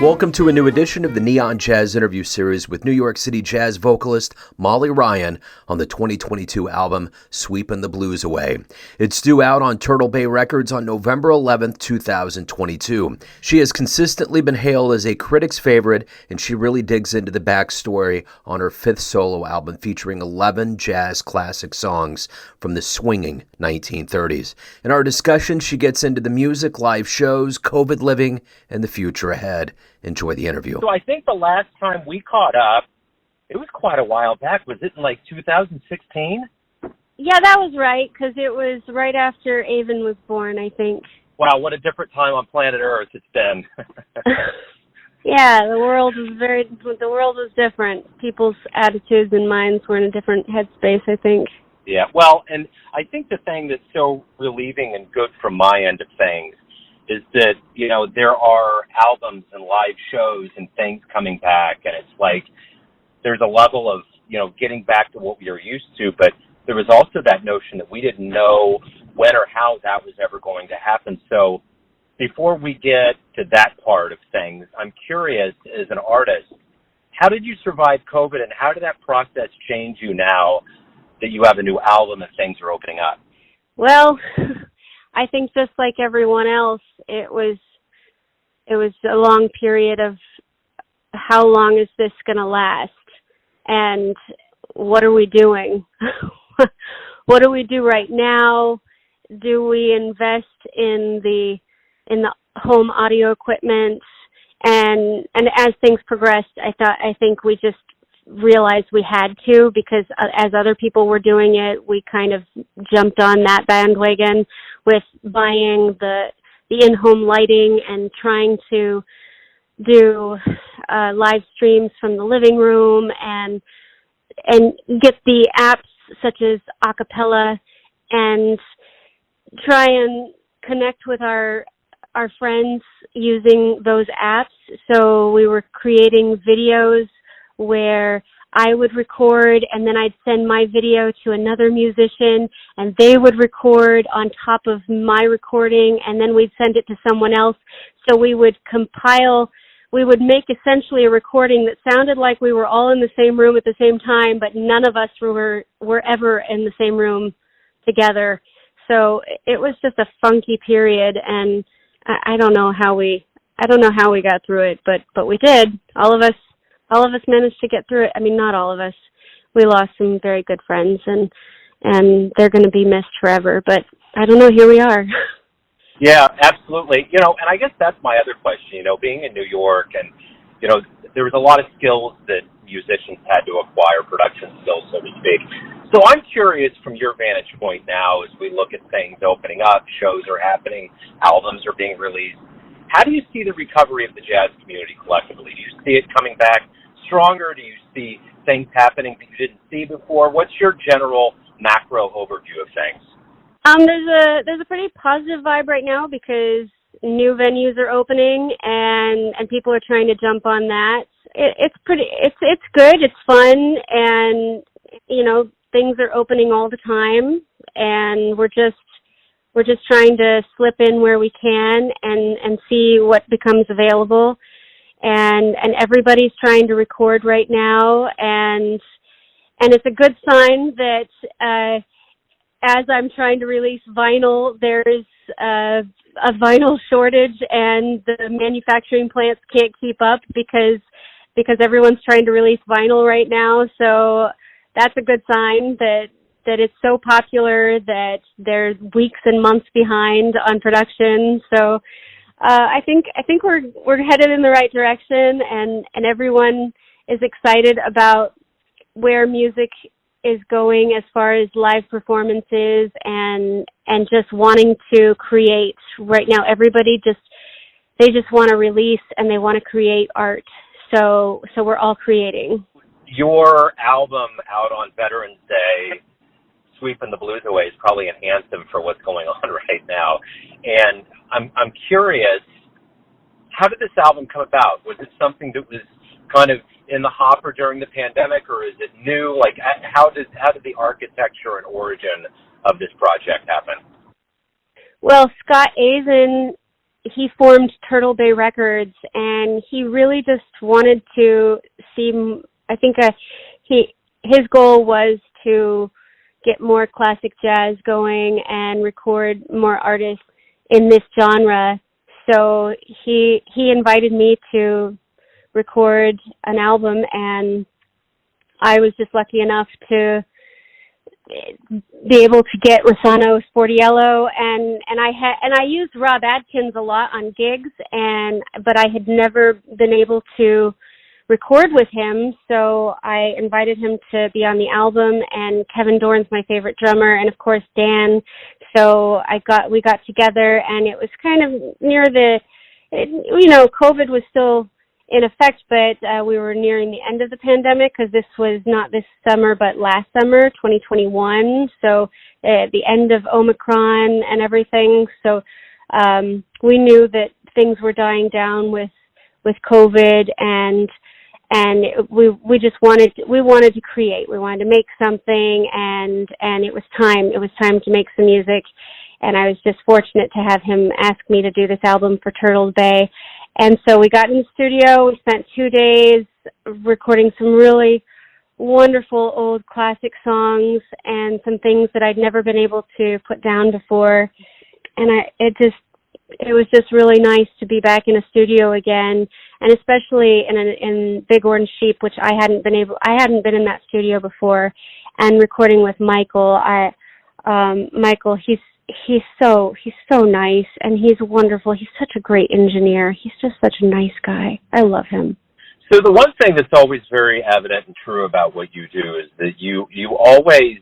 Welcome to a new edition of the Neon Jazz interview series with New York City jazz vocalist Molly Ryan on the 2022 album Sweepin' the Blues Away. It's due out on Turtle Bay Records on November 11th, 2022. She has consistently been hailed as a critic's favorite, and she really digs into the backstory on her fifth solo album featuring 11 jazz classic songs from the swinging 1930s. In our discussion, she gets into the music, live shows, COVID living, and the future ahead. Enjoy the interview. So I think the last time we caught up, it was quite a while back. Was it in like 2016? Yeah, that was right, because it was right after Avon was born, I think. Wow, what a different time on planet Earth it's been. Yeah, the world was different. People's attitudes and minds were in a different headspace, I think. Yeah, well, and I think the thing that's so relieving and good from my end of things is that, you know, there are albums and live shows and things coming back, and it's like there's a level of, you know, getting back to what we were used to, but there was also that notion that we didn't know when or how that was ever going to happen. So before we get to that part of things, I'm curious, as an artist, how did you survive COVID, and how did that process change you now that you have a new album and things are opening up? Well, I think just like everyone else, it was a long period of how long is this going to last, and what are we doing? What do we do right now? Do we invest in the home audio equipment? And as things progressed, I think we just realized we had to, because as other people were doing it, we kind of jumped on that bandwagon with buying the in-home lighting and trying to do live streams from the living room and get the apps such as Acapella and try and connect with our friends using those apps. So we were creating videos where I would record, and then I'd send my video to another musician, and they would record on top of my recording, and then we'd send it to someone else. So we would make essentially a recording that sounded like we were all in the same room at the same time, but none of us were ever in the same room together. So it was just a funky period, and I don't know how we got through it, but we did. All of us managed to get through it. I mean, not all of us. We lost some very good friends, and they're going to be missed forever. But I don't know. Here we are. Yeah, absolutely. You know, and I guess that's my other question. You know, being in New York, and you know, there was a lot of skills that musicians had to acquire, production skills, so to speak. So I'm curious, from your vantage point now, as we look at things opening up, shows are happening, albums are being released. How do you see the recovery of the jazz community collectively? Do you see it coming back stronger? Do you see things happening that you didn't see before? What's your general macro overview of things? There's a pretty positive vibe right now, because new venues are opening and people are trying to jump on that. It's good. It's fun, and you know, things are opening all the time, and we're just trying to slip in where we can and see what becomes available. And everybody's trying to record right now, and it's a good sign that as I'm trying to release vinyl, there's a vinyl shortage, and the manufacturing plants can't keep up because everyone's trying to release vinyl right now. So that's a good sign that it's so popular that they're weeks and months behind on production. So I think we're headed in the right direction, and everyone is excited about where music is going as far as live performances and just wanting to create. Right now, everybody they just want to release, and they want to create art. So we're all creating. Your album out on Veterans Day, Sweepin' the Blues Away, is probably an anthem for what's going on right now. And I'm curious, how did this album come about? Was it something that was kind of in the hopper during the pandemic, or is it new? Like, how did the architecture and origin of this project happen? Well, Scott Azen he formed Turtle Bay Records, and he really just wanted to see, I think his goal was to get more classic jazz going and record more artists in this genre. So he invited me to record an album, and I was just lucky enough to be able to get Rossano Sportiello, and I used Rob Adkins a lot on gigs, but I had never been able to record with him, so I invited him to be on the album. And Kevin Dorn's my favorite drummer, and of course Dan. So we got together, and it was kind of near COVID was still in effect, but we were nearing the end of the pandemic, because this was not this summer but last summer, 2021, so the end of Omicron and everything. So we knew that things were dying down with COVID, and we just wanted to create. We wanted to make something, and it was time to make some music. And I was just fortunate to have him ask me to do this album for Turtle Bay. And so we got in the studio. We spent 2 days recording some really wonderful old classic songs and some things that I'd never been able to put down before. And it was just really nice to be back in a studio again, and especially in Big Orange Sheep, which I hadn't been in that studio before, and recording with Michael. Michael, he's so nice, and he's wonderful. He's such a great engineer. He's just such a nice guy. I love him. So the one thing that's always very evident and true about what you do is that you always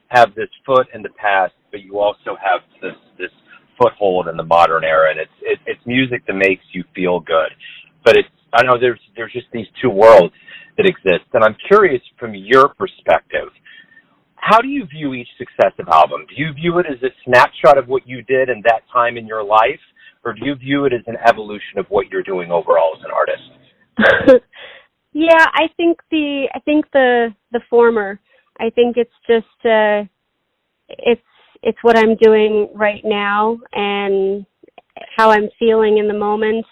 have this foot in the past, but you also have this foothold in the modern era, and it's music that makes you feel good. But I know there's just these two worlds that exist, and I'm curious from your perspective, how do you view each successive album? Do you view it as a snapshot of what you did in that time in your life, or do you view it as an evolution of what you're doing overall as an artist? Yeah, I think the former. I think it's just it's what I'm doing right now and how I'm feeling in the moment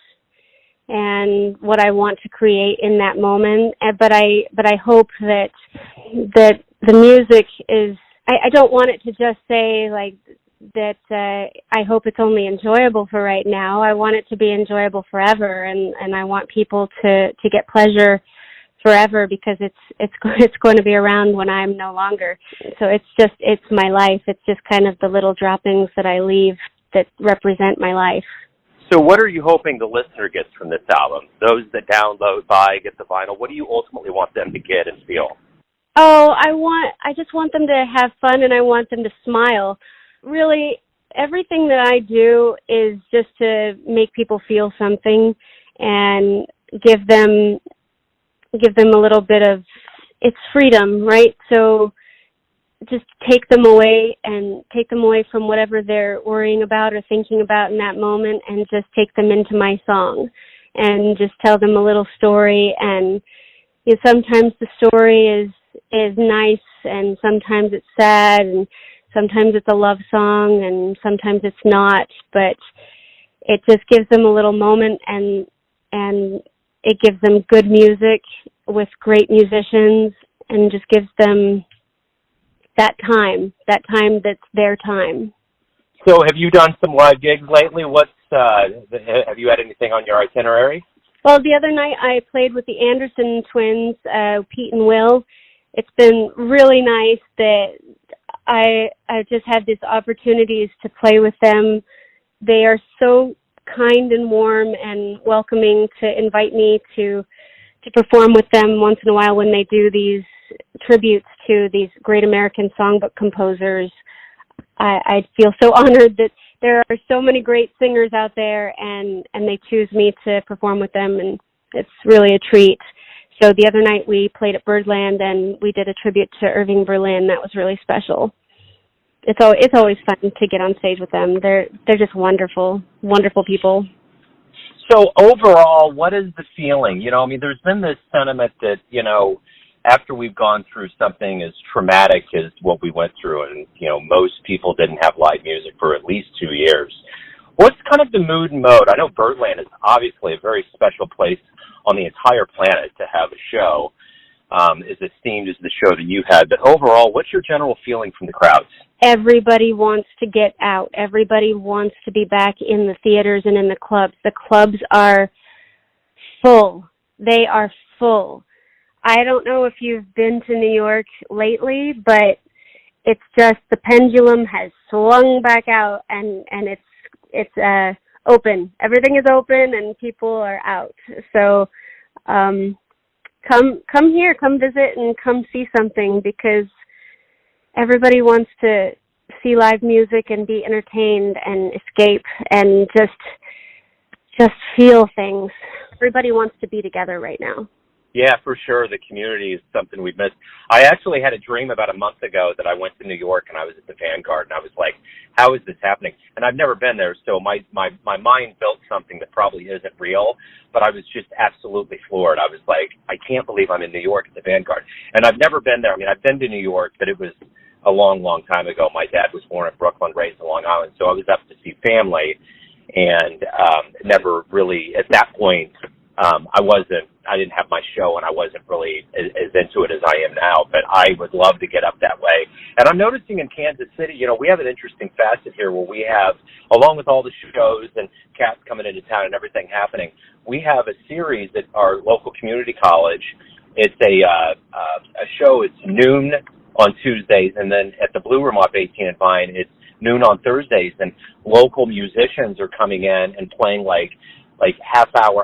and what I want to create in that moment. But I hope that the music is, I don't want it to just say like that I hope it's only enjoyable for right now. I want it to be enjoyable forever, and I want people to get pleasure forever, because it's going to be around when I'm no longer. So it's my life. It's just kind of the little droppings that I leave that represent my life. So what are you hoping the listener gets from this album? Those that download, buy, get the vinyl, what do you ultimately want them to get and feel? Oh, I just want them to have fun, and I want them to smile. Really, everything that I do is just to make people feel something and give them a little bit of, it's freedom, right? So just take them away from whatever they're worrying about or thinking about in that moment, and just take them into my song and just tell them a little story. And sometimes the story is nice, and sometimes it's sad, and sometimes it's a love song, and sometimes it's not, but it just gives them a little moment, and it gives them good music with great musicians, and just gives them that time that's their time. So have you done some live gigs lately? Have you had anything on your itinerary? Well, the other night I played with the Anderson twins, Pete and Will. It's been really nice that I just had these opportunities to play with them. They are so kind and warm and welcoming to invite me to perform with them once in a while when they do these tributes to these great American songbook composers. I feel so honored that there are so many great singers out there, and they choose me to perform with them, and it's really a treat. So the other night we played at Birdland, and we did a tribute to Irving Berlin. That was really special. It's always fun to get on stage with them. They're just wonderful, wonderful people. So overall, what is the feeling? There's been this sentiment that, after we've gone through something as traumatic as what we went through, and, most people didn't have live music for at least 2 years, What's kind of the mood and mode? I know Birdland is obviously a very special place on the entire planet to have a show, as esteemed as the show that you had. But overall, what's your general feeling from the crowds? Everybody wants to get out. Everybody wants to be back in the theaters and in the clubs. The clubs are full. They are full. I don't know if you've been to New York lately, but it's just the pendulum has swung back out, and it's open. Everything is open, and people are out. So come here, come visit, and come see something, because everybody wants to see live music and be entertained and escape and just feel things. Everybody wants to be together right now. Yeah, for sure. The community is something we've missed. I actually had a dream about a month ago that I went to New York and I was at the Vanguard, and I was like, how is this happening? And I've never been there, so my mind built something that probably isn't real, but I was just absolutely floored. I was like, I can't believe I'm in New York at the Vanguard. And I've never been there. I mean, I've been to New York, but it was a long, long time ago. My dad was born in Brooklyn, raised in Long Island, so I was up to see family, and never really, at that point, I didn't have my show, and I wasn't really as into it as I am now, but I would love to get up that way. And I'm noticing in Kansas City, we have an interesting facet here where we have, along with all the shows and cats coming into town and everything happening, we have a series at our local community college. It's a show. It's noon on Tuesdays, and then at the Blue Room off 18 and Vine, it's noon on Thursdays, and local musicians are coming in and playing like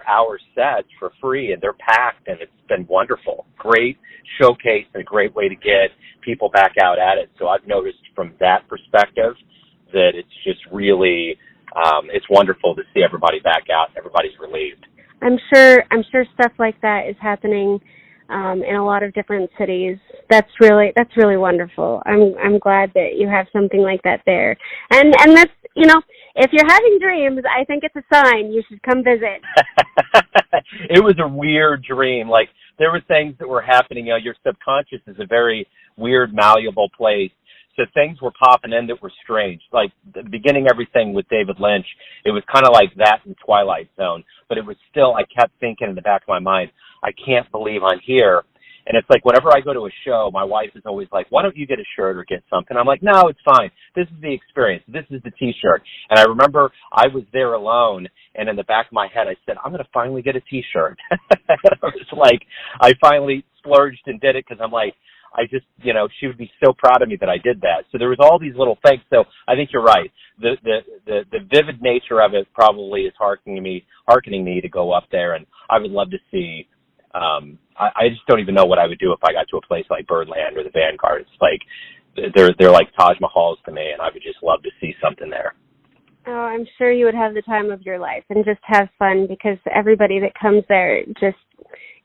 hour sets for free, and they're packed, and it's been wonderful. Great showcase and a great way to get people back out at it. So I've noticed from that perspective that it's just really, it's wonderful to see everybody back out. Everybody's relieved. I'm sure stuff like that is happening in a lot of different cities. That's really wonderful. I'm glad that you have something like that there. And that's, if you're having dreams, I think it's a sign you should come visit. It was a weird dream. Like, there were things that were happening. Your subconscious is a very weird, malleable place. So things were popping in that were strange. Like, the beginning, everything with David Lynch, it was kind of like that in Twilight Zone. But it was still, I kept thinking in the back of my mind, I can't believe I'm here. And it's like, whenever I go to a show, my wife is always like, why don't you get a shirt or get something? I'm like, no, it's fine. This is the experience. This is the T-shirt. And I remember I was there alone, and in the back of my head, I said, I'm going to finally get a T-shirt. I was like, I finally splurged and did it, because I'm like, I just, she would be so proud of me that I did that. So there was all these little things. So I think you're right. The vivid nature of it probably is hearkening me to go up there, and I would love to see. I just don't even know what I would do if I got to a place like Birdland or the Vanguard. It's like they're like Taj Mahals to me, and I would just love to see something there. Oh, I'm sure you would have the time of your life and just have fun, because everybody that comes there just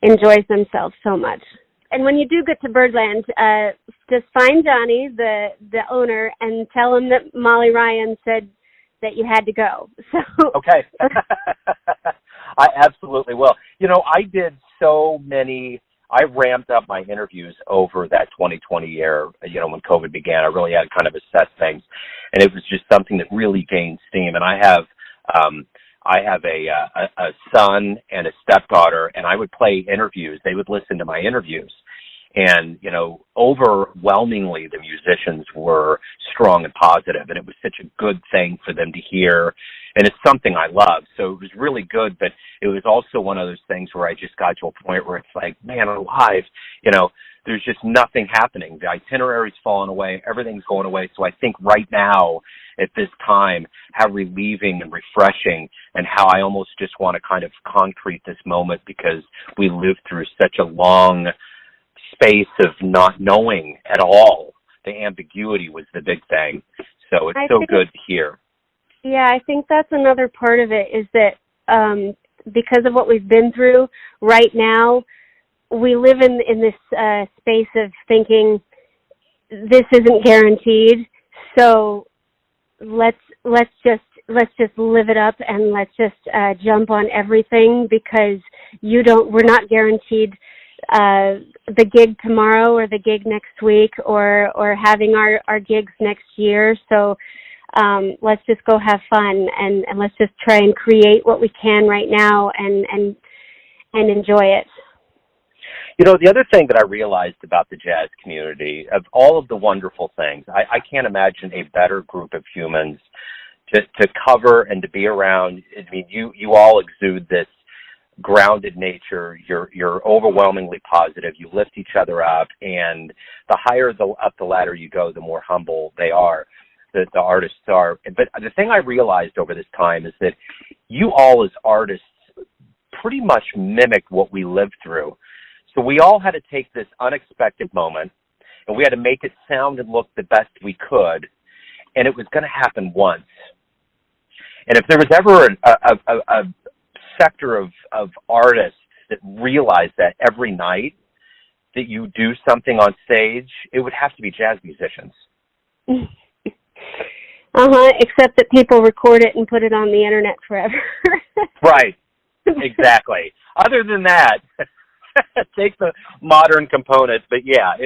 enjoys themselves so much. And when you do get to Birdland, just find Johnny, the owner, and tell him that Molly Ryan said that you had to go. So okay. I absolutely will. I did so many. I ramped up my interviews over that 2020 year. When COVID began, I really had to kind of assess things, and it was just something that really gained steam. And I have a son and a stepdaughter, and I would play interviews. They would listen to my interviews. And, overwhelmingly the musicians were strong and positive, and it was such a good thing for them to hear. And it's something I love. So it was really good, but it was also one of those things where I just got to a point where it's like, man, alive, there's just nothing happening. The itinerary's fallen away. Everything's going away. So I think right now at this time, how relieving and refreshing, and how I almost just want to kind of concrete this moment, because we lived through such a long space of not knowing at all. The ambiguity was the big thing. So it's so good to hear. Yeah, I think that's another part of it, is that because of what we've been through right now, we live in this space of thinking this isn't guaranteed. So let's just live it up, and let's just jump on everything, because we're not guaranteed the gig tomorrow or the gig next week or having our gigs next year. So let's just go have fun and let's just try and create what we can right now and enjoy it. You know, the other thing that I realized about the jazz community, of all of the wonderful things, I can't imagine a better group of humans to cover and to be around. I mean, you all exude this grounded nature. You're overwhelmingly positive. You lift each other up, and the higher up the ladder you go, the more humble they are, the artists are. But the thing I realized over this time is that you all as artists pretty much mimicked what we lived through. So we all had to take this unexpected moment, and we had to make it sound and look the best we could, and it was going to happen once. And if there was ever a sector of artists that realize that every night that you do something on stage, it would have to be jazz musicians. Except that people record it and put it on the internet forever. Right. Exactly. Other than that, take the modern components, but yeah,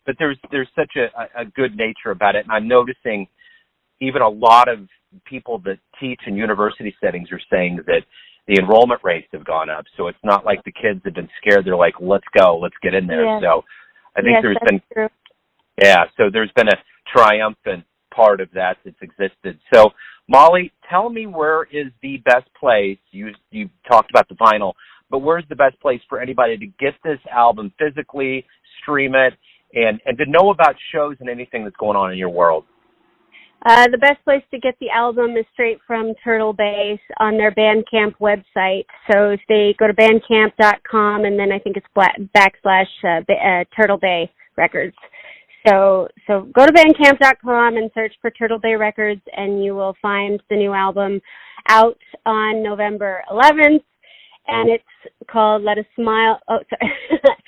but there's such a good nature about it, and I'm noticing even a lot of people that teach in university settings are saying that the enrollment rates have gone up. So it's not like the kids have been scared. They're like, let's go, let's get in there. Yes. So I think true. So there's been a triumphant part of that that's existed. So Molly, tell me, where is the best place? You talked about the vinyl, but where's the best place for anybody to get this album physically, stream it, and to know about shows and anything that's going on in your world? The best place to get the album is straight from Turtle Bay on their Bandcamp website. So if they go to bandcamp.com, and then I think it's / Turtle Bay Records. So go to bandcamp.com and search for Turtle Bay Records, and you will find the new album out on November 11th. And it's called Let Us Smile. Oh, sorry.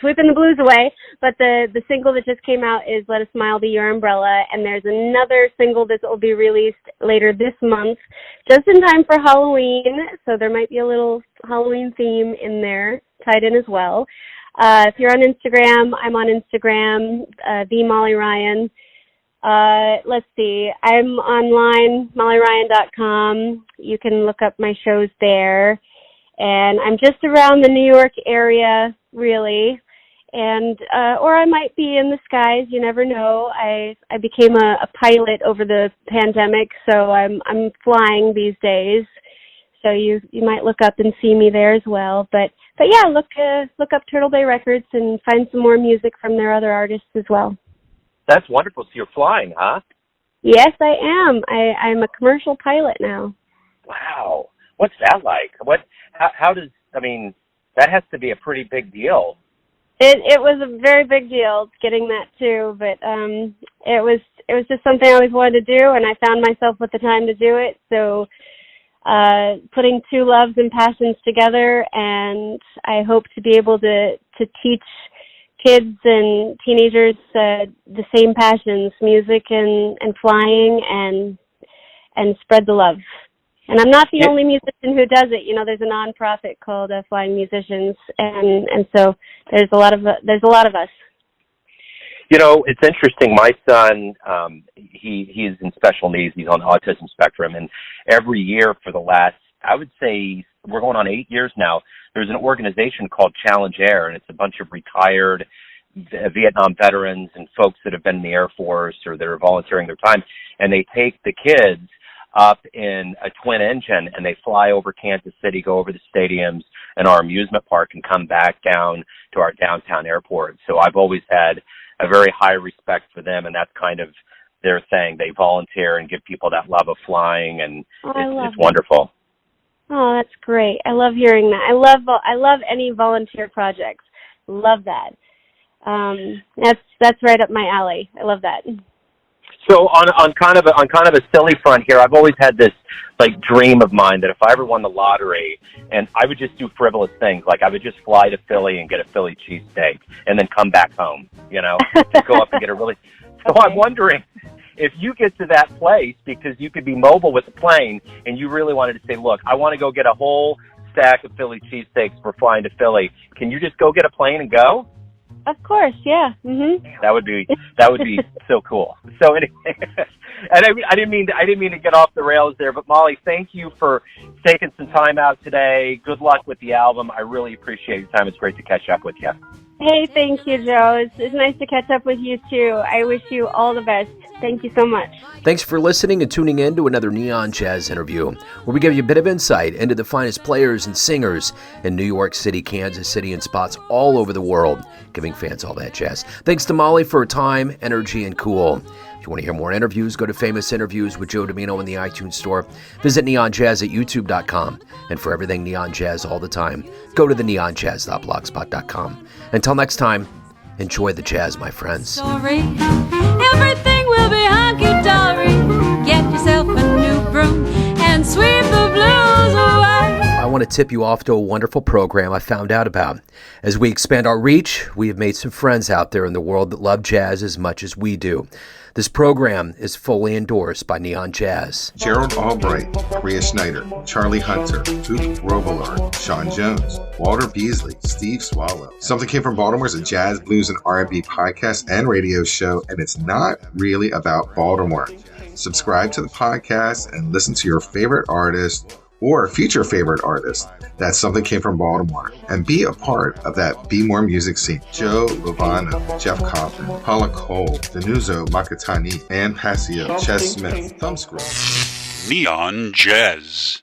Sweepin the Blues Away. But the single that just came out is Let Us Smile Be Your Umbrella. And there's another single that will be released later this month, just in time for Halloween. So there might be a little Halloween theme in there, tied in as well. If you're on Instagram, I'm on Instagram, the Molly Ryan. Let's see. I'm online, mollyryan.com. You can look up my shows there. And I'm just around the New York area, really. And, or I might be in the skies. You never know. I became a pilot over the pandemic, so I'm flying these days. So you might look up and see me there as well. But yeah, look up Turtle Bay Records and find some more music from their other artists as well. That's wonderful. So you're flying, huh? Yes, I am. I'm a commercial pilot now. Wow. What's that like? How does, I mean, that has to be a pretty big deal. It was a very big deal getting that too, but it was just something I always wanted to do, and I found myself with the time to do it. So putting two loves and passions together, and I hope to be able to teach kids and teenagers the same passions, music and flying, and spread the love. And I'm not the only musician who does it. You know, there's a nonprofit called Flying Musicians, and so there's a lot of us. You know, it's interesting. My son, he's in special needs. He's on the autism spectrum, and every year for the last, I would say, we're going on 8 years now, there's an organization called Challenge Air, and it's a bunch of retired Vietnam veterans and folks that have been in the Air Force or that are volunteering their time, and they take the kids up in a twin engine, and they fly over Kansas City, go over the stadiums and our amusement park, and come back down to our downtown airport. So I've always had a very high respect for them, and that's kind of their thing. They volunteer and give people that love of flying, and it's wonderful. Oh, that's great. I love hearing that. I love any volunteer projects. Love that. That's right up my alley. I love that. So on kind of a silly front here, I've always had this like dream of mine that if I ever won the lottery, and I would just do frivolous things, like I would just fly to Philly and get a Philly cheesesteak and then come back home, you know, just go up and get a really. So okay. I'm wondering if you get to that place, because you could be mobile with the plane, and you really wanted to say, look, I want to go get a whole stack of Philly cheesesteaks for flying to Philly. Can you just go get a plane and go? Of course, yeah. Mhm. That would be so cool. So anyway, and I didn't mean to get off the rails there, but Molly, thank you for taking some time out today. Good luck with the album. I really appreciate your time. It's great to catch up with you. Hey, thank you, Joe. It's nice to catch up with you too. I wish you all the best. Thank you so much. Thanks for listening and tuning in to another Neon Jazz interview, where we give you a bit of insight into the finest players and singers in New York City, Kansas City, and spots all over the world, giving fans all that jazz. Thanks to Molly for her time, energy, and cool. If you want to hear more interviews, go to Famous Interviews with Joe Domino in the iTunes Store. Visit neonjazz at youtube.com. And for everything Neon Jazz all the time, go to the neonjazz.blogspot.com. Until next time, enjoy the jazz, my friends. Sorry, everything will be hunky-dory. Get yourself a new broom and sweep the blues away. I want to tip you off to a wonderful program I found out about. As we expand our reach, we have made some friends out there in the world that love jazz as much as we do. This program is fully endorsed by Neon Jazz. Gerald Albright, Rhea Schneider, Charlie Hunter, Duke Robillard, Sean Jones, Walter Beasley, Steve Swallow. Something Came from Baltimore is a jazz, blues, and R&B podcast and radio show, and it's not really about Baltimore. Subscribe to the podcast and listen to your favorite artist or future favorite artist. That's Something Came from Baltimore. And be a part of that Be More music scene. Joe Lovano, Jeff Coffin, Paula Cole, Danuzo Makatani, Ann Passio, Ches Smith, Thumbscrew. Neon Jazz.